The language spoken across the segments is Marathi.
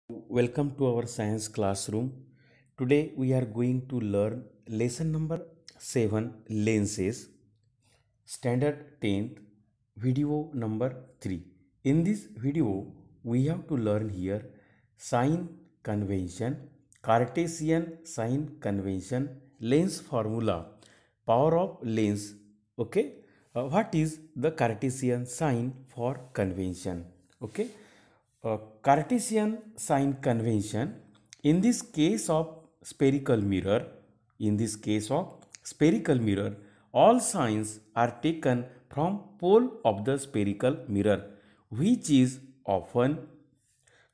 Welcome to our science classroom. Today we are going to learn lesson number 7 lenses, standard 10th, video number 3. In this video we have to learn here sign convention, Cartesian sign convention, lens formula, power of lens. Okay, what is the Cartesian sign for convention? Okay, Cartesian sign convention in this case of spherical mirror, all signs are taken from pole of the spherical mirror, which is often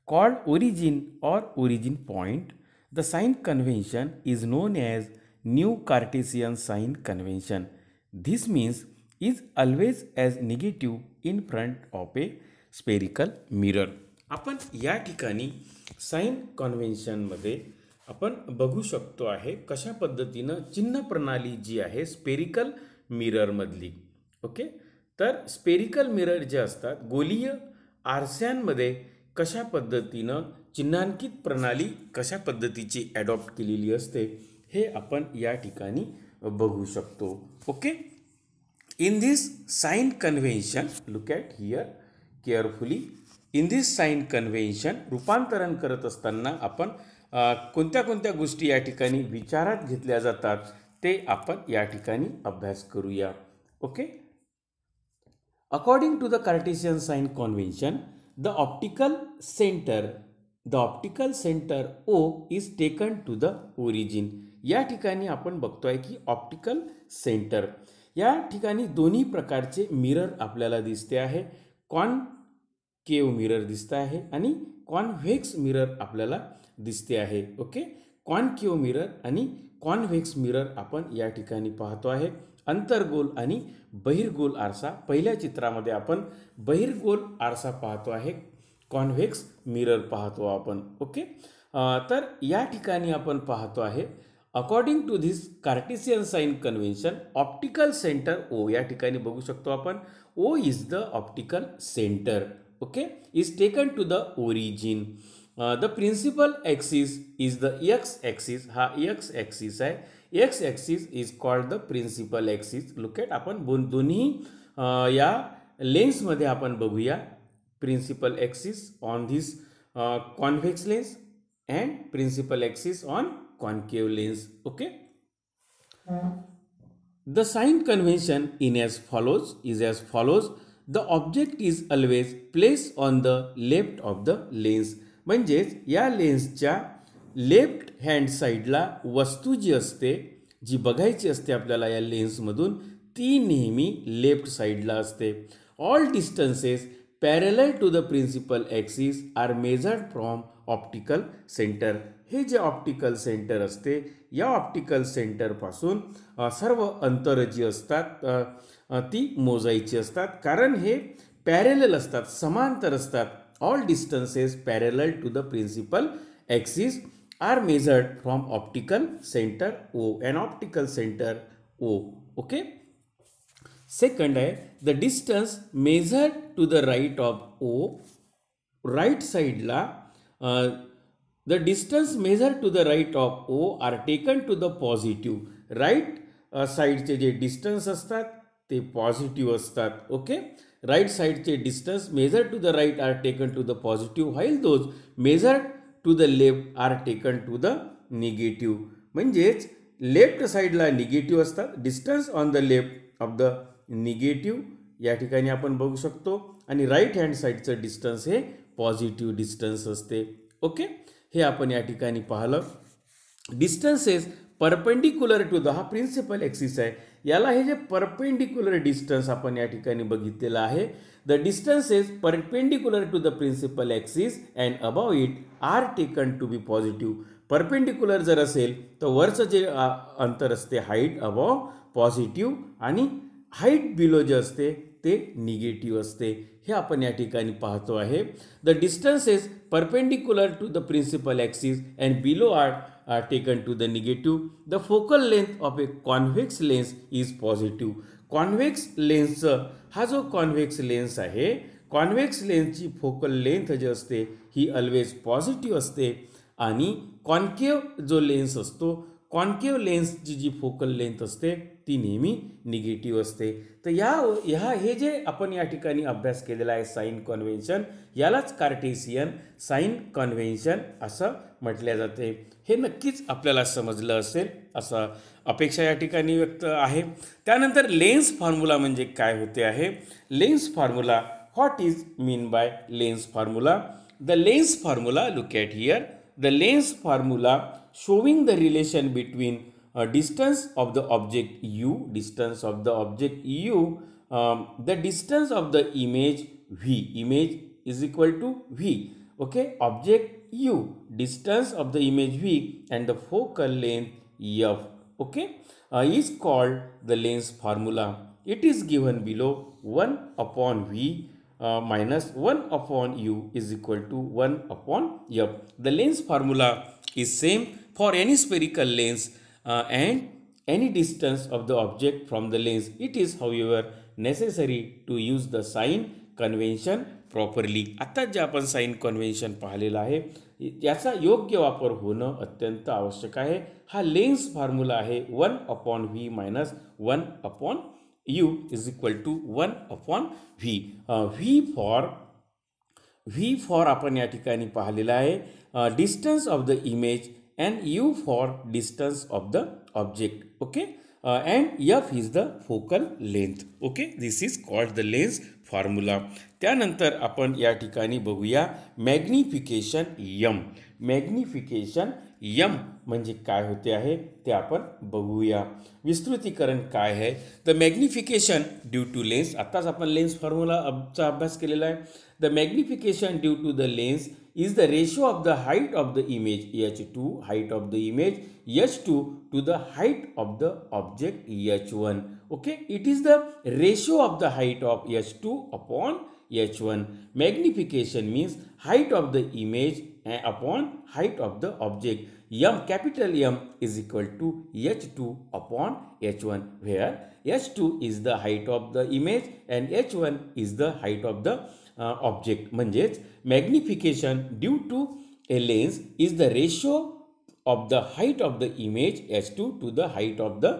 called origin or origin point. The sign convention is known as new Cartesian sign convention. This means is always as negative in front of a spherical mirror. आपण या ठिकाणी साइन कन्व्हेन्शन मध्ये आपण बघू शकतो आहे कशा पद्धतीनं चिन्ह प्रणाली जी आहे स्पेरिकल मिरर मधली. ओके, तर स्पेरिकल मिरर जे असतात गोलीय आरशांमध्ये कशा पद्धतीनं चिन्हांकित प्रणाली कशा पद्धतीची अडॉप्ट केलेली असते हे आपण या ठिकाणी बघू शकतो. Okay, in this sign convention, look at here carefully. In this sign convention रूपांतरण करत असताना आपण कोणत्या कोणत्या गोष्टी या ठिकाणी विचारात घेतल्या जातात ते आपण या ठिकाणी अभ्यास करूया. Okay, according to the Cartesian sign convention the optical centre O is taken to the origin. या ठिकाणी आपण बघतोय की ऑप्टिकल सेंटर या ठिकाणी दोन्ही प्रकारचे मिरर आपल्याला दिसते आहे. कॉनकेव मिरर दिसत आहे आणि कॉन्व्हेक्स मिरर आपल्याला दिसते आहे. ओके, कॉनकेव मिरर आणि कॉन्व्हेक्स मिरर आपण या ठिकाणी पाहतो आहे. अंतर्गोल आणि बहिर्गोल आरसा, पहिल्या चित्रामध्ये आपण बहिर्गोल आरसा पाहतो आहे, कॉन्व्हेक्स मिरर पाहतो आपण. ओके, तर या ठिकाणी आपण पाहतो आहे according to this Cartesian sign convention optical centre O या ठिकाणी बघू शकतो आपण O is the optical centre. Okay, is taken to the origin. The principal axis is the X axis. हा एक्स एक्सिस आहे. X axis is called the principal axis. Look at, आपण दोन्ही या लेन्समध्ये आपण बघूया principal axis on this convex lens and principal axis on concave lens. Okay, the sign convention is as follows. The object is always placed on the left of the lens. म्हणजेच या लेन्सच्या लेफ्ट हँड साईडला वस्तू जी असते, जी बघायची असते आपल्याला या लेन्समधून, ती नेहमी लेफ्ट साईडला असते. All distances parallel to the principal axis are measured from optical centre. हे जे ऑप्टिकल सेंटर असते या ऑप्टिकल सेंटरपासून सर्व अंतर जी असतात ती मोजायची असतात, कारण हे पॅरलल असतात, समांतर असतात. All distances parallel to the principal axis are measured from optical centre O and optical centre O. Okay, second आहे the distance measured to the right of O. Right साईडला the distance measured to the right of O are taken to the positive. Right साईडचे जे डिस्टन्स असतात ते पॉझिटिव्ह असतात. ओके, राईट साईडचे distance measured to the right are taken to the positive, while those measured to the left are taken to the negative. म्हणजेच लेफ्ट साईडला निगेटिव्ह असतात, distance on the left of the negative या ठिकाणी आपण बघू शकतो, आणि राईट हँड साईडचं डिस्टन्स हे पॉझिटिव्ह डिस्टन्स असते. ओके, हे आपण या ठिकाणी पाहिलं. डिस्टन्सेस परपेंडिक्युलर टू द, हा प्रिन्सिपल ॲक्सिस आहे, याला हे जे परपेंडिक्युलर डिस्टन्स आपण या ठिकाणी बघितलेलं आहे. The distances perpendicular to the principal axis and above it are taken to be positive. Perpendicular जर असेल तर वरचं जे अंतर असते हाईट अबाव पॉझिटिव्ह, आणि हाईट बिलो जे असते ते निगेटिव्ह असते. हे आपण या ठिकाणी पाहतो आहे. The distances perpendicular to the principal axis and below are taken to the negative. The focal length of a convex lens is positive. Convex लेन्सचं हा जो कॉन्व्हेक्स लेन्स आहे, कॉन्व्हेक्स लेन्सची फोकल लेंथ जी असते ही ऑलवेज पॉझिटिव्ह असते आणि कॉन्केव्ह जो लेन्स असतो, कॉन्केव्ह लेन्सची जी फोकल लेंथ असते ती नेहमी निगेटिव्ह असते. तर हे जे आपण या ठिकाणी अभ्यास केलेला आहे साइन कॉन्व्हेन्शन, यालाच कार्टेशियन साइन कॉन्व्हेन्शन असं म्हटले जाते. हे नक्कीच आपल्याला समजलं असेल असं अपेक्षा या ठिकाणी व्यक्त आहे. त्यानंतर लेन्स फॉर्म्युला म्हणजे काय होते आहे. Lens formula, what is mean by lens formula. The lens formula, look at here, the lens formula showing the relation between distance of the object u, distance of the object u, the distance of the image v, image is equal to v, okay, object u, distance of the image v and the focal length f, okay, is called the lens formula. It is given below. 1 upon v minus 1 upon u is equal to 1 upon f. The lens formula is same for any spherical lens and any distance of the object from the lens. It is however necessary to use the sign convention properly. आता जे आपण साइन कन्व्हेन्शन पाहिलेलं आहे याचा योग्य वापर होणं अत्यंत आवश्यक आहे. हा लेन्स फॉर्म्युला आहे 1 upon v minus 1 upon u is equal to 1 upon v. v for आपण या ठिकाणी पाहिलेला आहे distance of the image and u for distance of the object, okay, and f is the focal length, okay. This is called the lens formula. त्यानंतर आपण या ठिकाणी बघूया मॅग्निफिकेशन m. मॅग्निफिकेशन m म्हणजे काय होते आहे ते आपण बघूया. विस्तृतीकरण काय आहे. The magnification due to lens, आत्ताच आपण लेन्स फॉर्म्युलाचा अभ्यास केलेला आहे. The magnification due to the lens is the ratio of the height of the image h2, height of the image h2 to the height of the object h1, okay. It is the ratio of the height of h2 upon h1. Magnification means height of the image upon height of the object. M, capital M is equal to h2 upon h1, where h2 is the height of the image and h1 is the height of the object. म्हणजेच magnification due to a lens is the ratio of the height of the image h2 to the height of the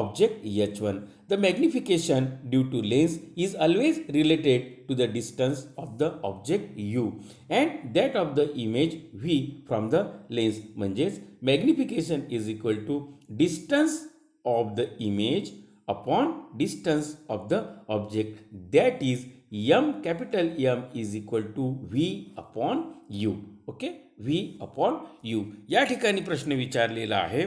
object h1. The magnification due to lens is always related to the distance of the object u and that of the image v from the lens. म्हणजेच magnification is equal to distance of the image upon distance of the object, that is m, capital M is equal to v upon u, okay, v upon u. या ठिकाणी प्रश्न विचारलेला आहे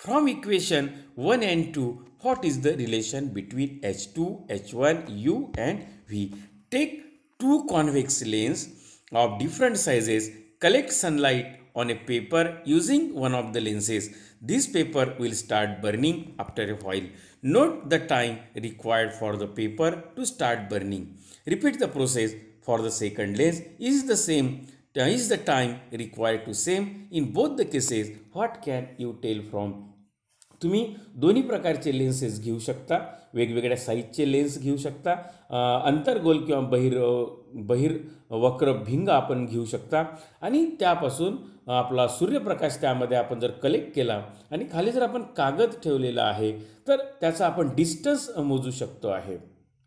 from equation 1 and 2 what is the relation between h2, h1, u and v. Take two convex lens of different sizes, collect sunlight on a paper using one of the lenses. This paper will start burning after a while. Note the time required for the paper to start burning. Repeat the process for the second lens. Is the time required to same in both the cases? What can you tell from? तुम्ही दोन्ही प्रकारचे लेन्सेस घेऊ शकता, वेगवेगळ्या साईजचे लेन्स घेऊ शकता, अंतर्गोल किंवा बहिर्वक्र भिंग आपण घेऊ शकता आणि त्यापासून आपला सूर्यप्रकाश त्यामध्ये आपण जर कलेक्ट केला आणि खाली जर आपण कागद ठेवलेला आहे तर त्याचा आपण डिस्टन्स मोजू शकतो आहे,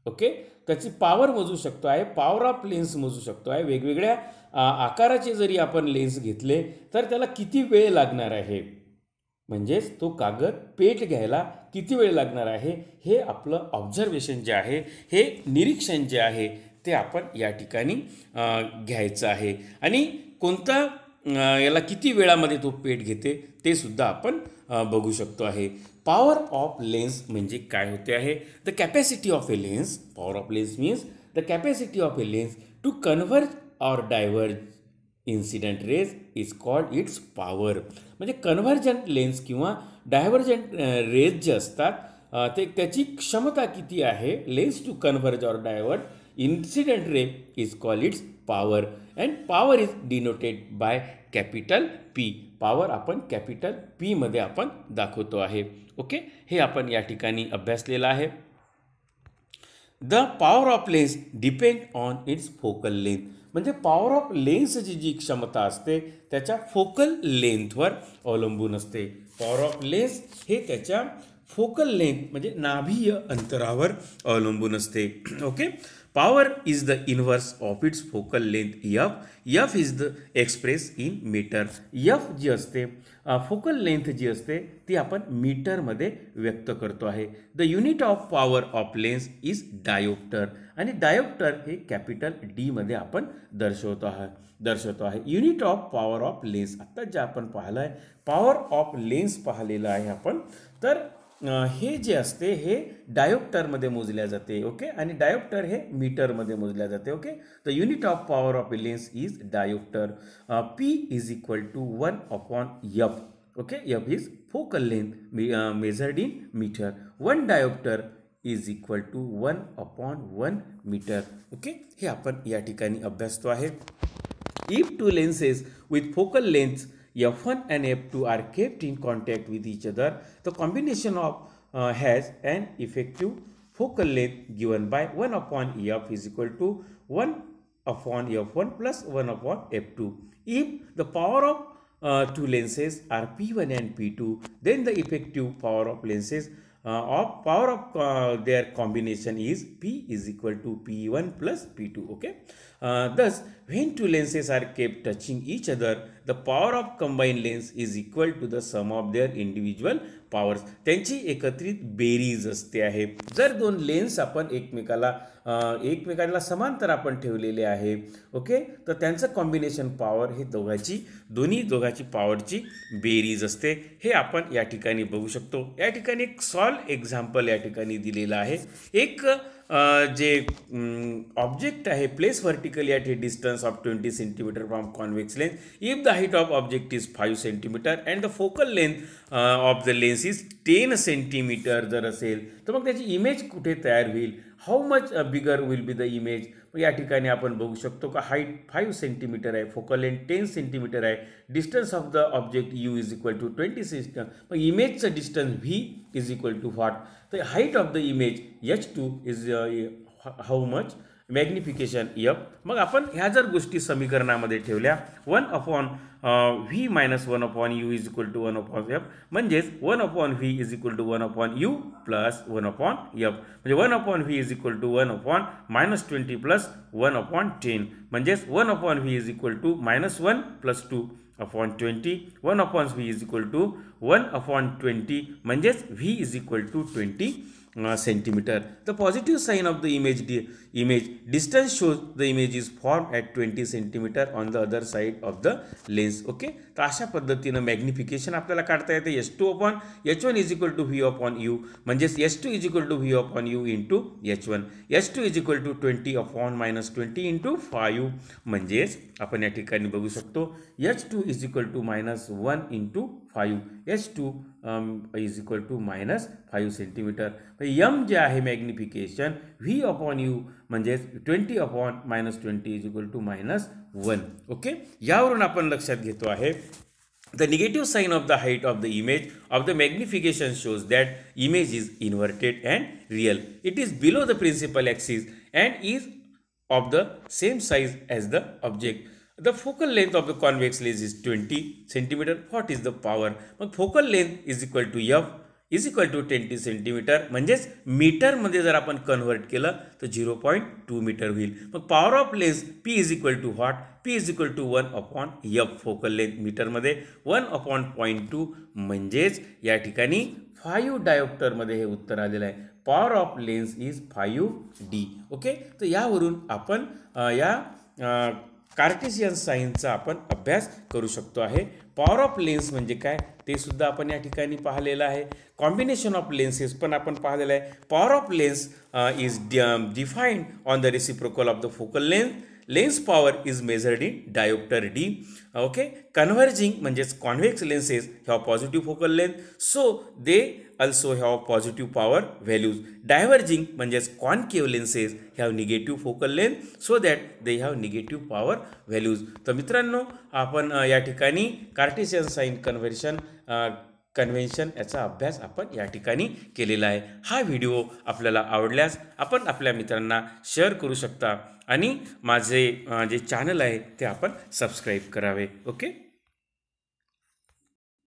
ओके. त्याची पॉवर मोजू शकतो आहे, पॉवर ऑफ लेन्स मोजू शकतो आहे. वेगवेगळ्या आकाराचे जरी आपण लेन्स घेतले तर त्याला किती वेळ लागणार आहे, म्हणजेच तो कागद पेट घ्यायला किती वेळ लागणार आहे, हे आपलं ऑब्झर्वेशन जे आहे, हे निरीक्षण जे आहे ते आपण या ठिकाणी घ्यायचं आहे आणि कोणता याला किती वेळामध्ये तो पेट घेते ते सुद्धा आपण बघू शकतो आहे. पॉवर ऑफ लेन्स म्हणजे काय होते आहे. The capacity of a lens, power of lens means the capacity of a lens to converge or diverge incident rays is called its power. म्हणजे कन्व्हर्जंट लेन्स किंवा डायव्हर्जंट रेज जे असतात ते त्याची क्षमता किती आहे, lens to converge or divert incident ray is called its power and power is denoted by capital P. Power आपण कॅपिटल पी मध्ये आपण दाखवतो आहे, ओके. हे आपण या ठिकाणी अभ्यासलेलं आहे. The power of lens depend on it's focal length. म्हणजे पॉवर ऑफ लेन्सची जी क्षमता असते त्याच्या फोकल लेंथवर अवलंबून असते. पॉवर ऑफ लेन्स हे त्याच्या फोकल लेंथ म्हणजे नाभीय अंतरावर अवलंबून असते. Okay. Power is the inverse of its focal length F. F is the express in metre. F जी असते फोकल लेंथ जी असते ती आपण मीटरमध्ये व्यक्त करतो आहे. The unit of power of lens is dioptre. आणि डायोप्टर हे कॅपिटल डी मध्ये आपण दर्शवतो आहे. Unit of power of lens आता जे आपण पाहिलं आहे पॉवर ऑफ लेन्स पाहिलेलं आहे आपण. तर हे जे असते हे डायोप्टरमध्ये मोजल्या जाते. ओके. आणि डायोप्टर हे मीटरमध्ये मोजल्या जाते. Okay. The unit of power of a lens is dioptre. P is equal to 1/f. Okay. F is focal length measured in metre. 1 dioptre is equal to 1/1 metre. Okay. हे आपण या ठिकाणी अभ्यासतो आहे. If two lenses with focal length F1 and F2 are kept in contact with each other, the combination of has an effective focal length given by 1/f is equal to 1/f1 plus 1/f2. If the power of two lenses are P1 and P2, then the effective power of lenses their combination is P is equal to P1 plus P2. Okay. Thus, when two lenses are kept touching each other, the power of combined lens is equal to the sum of their individual powers. त्यांची एकत्रित बेरीज असते आहे. जर दोन लेन्स आपण एकमेकांना समांतर आपण ठेवलेले आहे. ओके. तर त्यांचं कॉम्बिनेशन पॉवर हे दोघाची पॉवरची बेरीज असते. हे आपण या ठिकाणी बघू शकतो. या ठिकाणी एक सॉल्व एक्झाम्पल या ठिकाणी दिलेलं आहे. एक जे ऑब्जेक्ट आहे place vertically at a distance of 20 centimetre from convex lens. If the height of object is 5 centimetre and the focal length of the lens is 10 centimetre जर असेल तर मग त्याची इमेज कुठे तयार होईल. How much bigger will be the image. या ठिकाणी आपण बघू शकतो का हाईट 5 सेंटीमीटर आहे, फोकल लेंथ 10 सेंटीमीटर आहे, distance of the object you is equal to 20 centimetre. मग इमेजचं distance V is equal to what. तर height of the image H2 is how much magnification F. मग आपण ह्या जर गोष्टी समीकरणामध्ये ठेवल्या 1/v minus 1/u is equal to 1/f म्हणजेच 1/v is equal to 1/u plus 1/f. म्हणजे 1/v is equal to 1/-20 plus 1/10 म्हणजेच 1/v is equal to -1 plus 2/20. 1/v is equal to 1/20 म्हणजेच v is equal to 20 centimeter. The positive sign of the image distance shows the image is formed at 20 centimeter on the other side of the lens. Okay. तर अशा पद्धतीनं मॅग्निफिकेशन आपल्याला काढता येते. H2/H1 is equal to V/U म्हणजेच H2 is equal to V/U into H1. H2 is equal to 20/-20 into 5 म्हणजेच आपण या ठिकाणी बघू शकतो H2 is equal to -1 into 5. H2 is equal to -5 centimetre. M जे आहे मॅग्निफिकेशन V/U म्हणजेच 20/-20 इज इक्वल टू -1. ओके. यावरून आपण लक्षात घेतो आहे the negative sign of the height of the image of the magnification shows that image is inverted and real. It is below the principal axis and is of the same size as the object. The focal length of the convex lens is 20 centimeter. What is the power? मग focal length is equal to f is equal to 20 centimetre म्हणजेच मीटरमध्ये जर आपण कन्व्हर्ट केलं तर 0.2 मीटर होईल. मग power of lens P is equal to what. P is equal to 1/f focal length मीटरमध्ये 1/0.2 म्हणजेच या ठिकाणी 5 डायोप्टरमध्ये हे उत्तर आलेलं आहे. Power of lens is 5D. Okay. तर यावरून आपण या कार्टेशियन साइनचा आपण अभ्यास करू शकतो आहे. पॉवर ऑफ लेन्स म्हणजे काय ते सुद्धा आपण या ठिकाणी पाहिलेलं आहे. कॉम्बिनेशन ऑफ लेन्सेस पण आपण पाहिलेलं आहे. Power of lens is defined on the reciprocal of the focal length. Lens power is measured in dioptre D. Okay. Converging म्हणजेच convex lenses have positive focal length so they also have positive power values. Diverging म्हणजेच concave lenses have negative focal length so that they have negative power values. तर मित्रांनो आपण या ठिकाणी कार्टेशियन साइन कन्व्हेन्शन याचा अभ्यास आपण या ठिकाणी केलेला आहे. हा व्हिडिओ आपल्याला आवडल्यास आपण आपल्या मित्रांना शेअर करू शकता आणि माझे जे चॅनल आहे ते आपण सबस्क्राईब करावे. ओके.